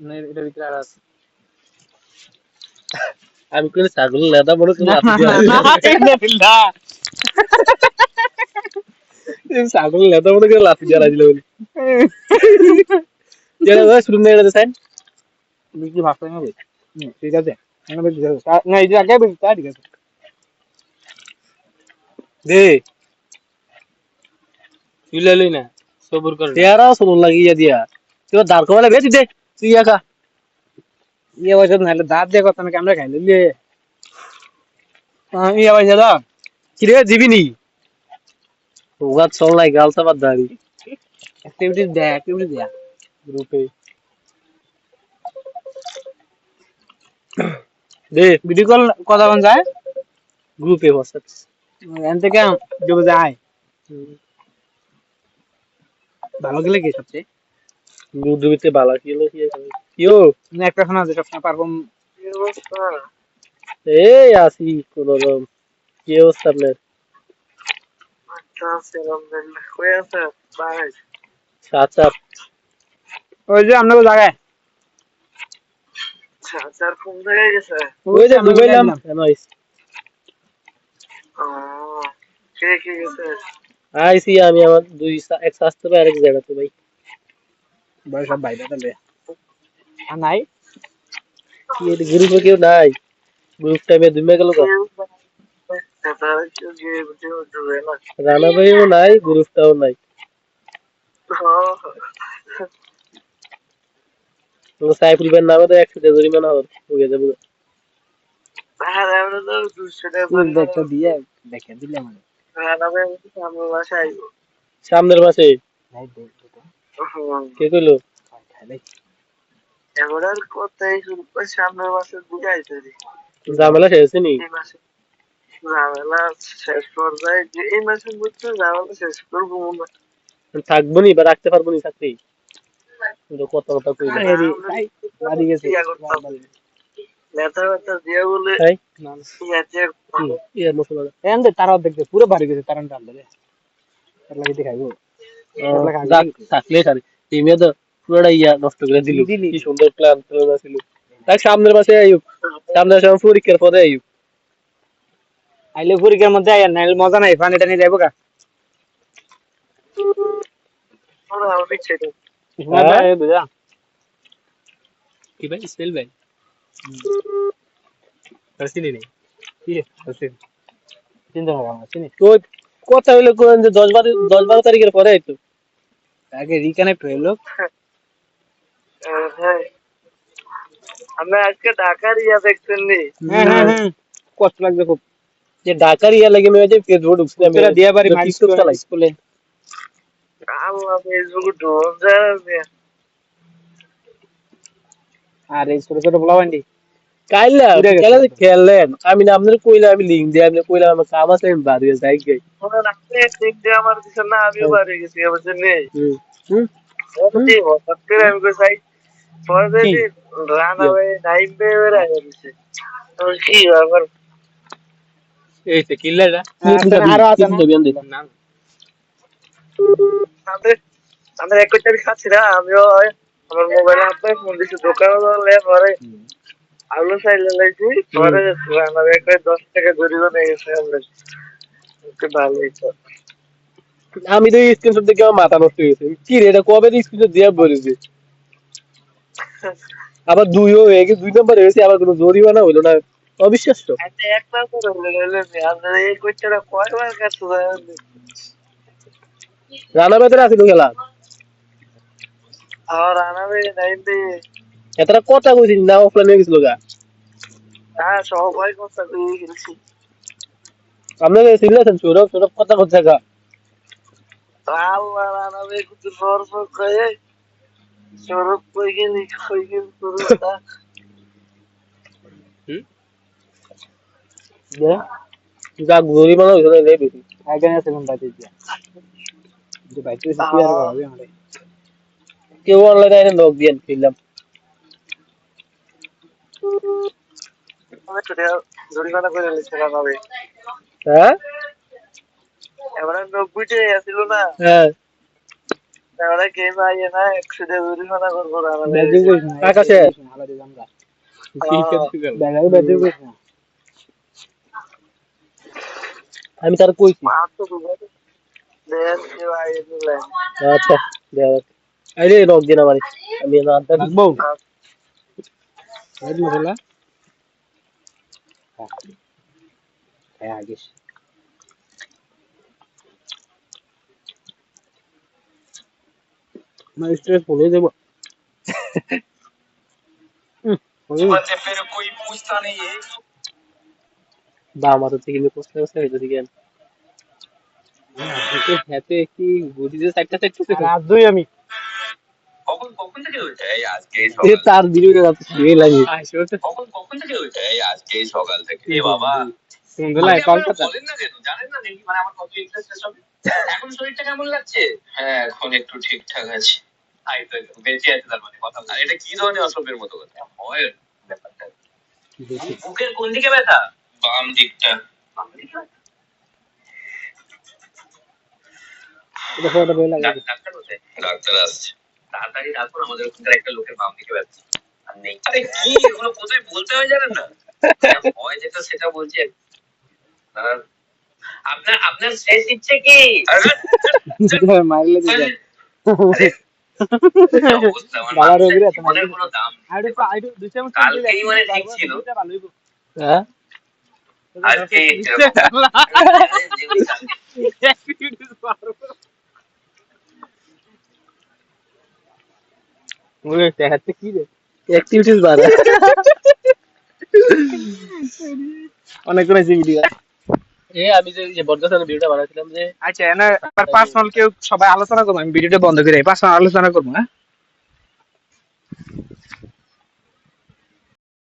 না এটা ভিতরে আর আছে আমি কোন ছাগল লেদা মনে করে না লাথি না দিয়া না না ছাগল লেদা মনে করে লাথি দিয়া দিল যেটা ওই শুরু নেই এটা সাইন বিক্রি ভাবতে হবে ঠিক আছে না এই যে আগে বিক্রি ঠিক আছে দে তুলে লই না সবুর করে না তেরা শুরু লাগিয়ে দিয়া তুই দাঁড় কমালে বেশি দে তুই একা ইয়ে পয়সা নাহলে দাঁত দিয়ে কথা নাকি আমরা খাইলে লিয়ে ইয়ে পয়সা দাও কিরে দিবিনি ওগাত চল নাই গালসা বাদ দাঁড়ি অ্যাক্টিভিটি দেয়া গ্রুপে দে ভিডিও কল কতক্ষণ যায় গ্রুপে হোয়াটসঅ্যাপ এখান থেকে ডুবে যায় ভালো গেলে কি সবচেয়ে গ্রুপে বালা কি হলো কিও একটা শোনা যে সবসময় পারফর্ম এই আসি কোন রকম কি অবস্থা আপনার সাত সাত ওই যে আমরা জায়গায় ওই যে ঢুকাইলাম আইসি আমি আমার দুই এক শাস্ত্র আরেক জায়গাতে ভাই বড় সব বাইরে তাহলে আর নাই কি এটা গ্রুপে কেউ নাই গ্রুপ টাইমে দুমে গেল তো রানা ভাইও নাই গ্রুপটাও নাই তো সাইফুল ভাইয়ের নামে তো 100 টাকা জরিমানা হয়ে যাবে দেখতে দিয়ে দেখে দিলে মানে সামনের মাসে নাই দেখতে তো কে কইলো খাইলে ঝামেলা শেষ হয়নি থাকবো নি বা রাখতে পারবো নি চাকরি কিন্তু কত কথা কইলো বাড়ি গেছে তাই ইয়ে মশলা এন্ড তারা দেখবে পুরো বাড়ি গেছে তারা ডাল দেবে তার লাগি দেখাইবো যাক থাকলে খালি টিমে তো পুরোটা ইয়া নষ্ট করে দিল কি সুন্দর প্ল্যান ছিল তাই সামনের মাসে আইব সামনের মাসে আমার পরীক্ষার পরে আইব আইলে পরীক্ষার মধ্যে আইয়া নাইলে মজা নাই পানি টানি যাইবো গা বুঝা কি ভাই স্পেল ভাই আসিনি নেই কি আছে চিন্তা ভাবনা চিনি তো কথা হইলো কোন যে 10 12 তারিখের পরে আইতো আগে রিকানেক্ট হইলো হ্যাঁ কষ্ট লাগবে খুব যে ঢাকার ইয়া লাগে মেয়ে যে ফেসবুক ঢুকছিলাম তোরা দিয়া বাড়ি মাইস টিকটক চালাই স্কুলে আর এই ছোট ছোট বলা বান্ডি কাইলা খেলা খেললেন আমি না আপনার কইলা আমি লিংক দিয়ে আপনি কইলা আমার কাম আছে আমি বাড়ি যাই গাই হুম এই তো কিল্লাটা আরো আছে না আমি তো স্ক্রিনশট দেখে আমার মাথা নষ্ট হয়ে গেছে কি রে এটা কবে স্ক্রিনশট দিয়ে বলেছি আবার দুইও হয়ে গেছে 2 নম্বর হয়েছে আবার কোনো জরিমানা হইলো না অবিশ্বাস্য রানা বেতরে আছিল খেলা এতটা কথা কইছিস না অফলাইন হয়ে গেছিল গা আপনাদের সিলেকশন সৌরভ সৌরভ কথা কথা গা যা জরিমানা হইছিল না বেশি আগে আছে কোন বাইতে দিয়া যে বাইতে এসে কি আর হবে আমারে কেউ অনলাইনে আইনে লগ দিয়ে খেললাম হ্যাঁ হ্যাঁ তাহলে গেম আইয়ে না একসাথে জরিমানা করবো না ব্যাটিং করিস না কাকা সে হালা দিলাম গা ব্যাটিং করিস না আমি তার কইছি মা তো বুঝাতে দেন কেউ আইয়ে দিলে আচ্ছা দেখ আরে রক দিনা মানে আমি না আনতে রাখবো রাইট মশলা হ্যাঁ আগিস मैं स्ट्रेस बोले देबो बच्चे फिर कोई पूछता नहीं है দাম আছে কিন্তু কোস্ট আছে যদি কেন হাতে কি গুডিজে সাইডটা সাইডটা রাত দুই আমি কখন কখন থেকে হয়েছে এই আজকে এ তার ভিডিও রাতে শুয়ে লাগে কখন কখন থেকে হয়েছে এই আজকে সকাল থেকে এ বাবা সন্ধ্যাবেলায় কলকাতা বলেন না কেন জানেন না নাকি মানে আমার কত ইন্টারেস্ট সব এখন শরীরটা কেমন লাগছে হ্যাঁ এখন একটু ঠিকঠাক আছে তাই তো বেঁচে আছে তার মানে কথা আর এটা কি ধরনের অসভ্যের মতো কথা হয় ব্যাপারটা বুকের কোন দিকে ব্যথা বাম দিকটা বাম দিকটা এটা ফটো বেলা লাগে ডাক্তার বসে ডাক্তার আসছে তাড়াতাড়ি রাখুন আমাদের ওখানকার একটা লোকের বাম দিকে ব্যথা আর নেই আরে কি এগুলো কোথায় বলতে হয় জানেন না হয় যেটা সেটা বলছেন আর আপনার আপনার শেষ ইচ্ছে কি মারলে দিবে বাবা রোগীরা তোমাদের কোনো দাম আইডি আইডি দুই চামচ কালকেই মানে ঠিক ছিল হ্যাঁ আজকে ওরে হাতে কি রে অ্যাক্টিভিটিস বাড়া অনেক করে ভিডিও এ আমি যে বড়গাছার ভিডিওটা বানাইছিলাম যে আচ্ছা এনা পার্সোনাল কেউ সবাই আলোচনা করব আমি ভিডিওটা বন্ধ করে পার্সোনাল আলোচনা করব হ্যাঁ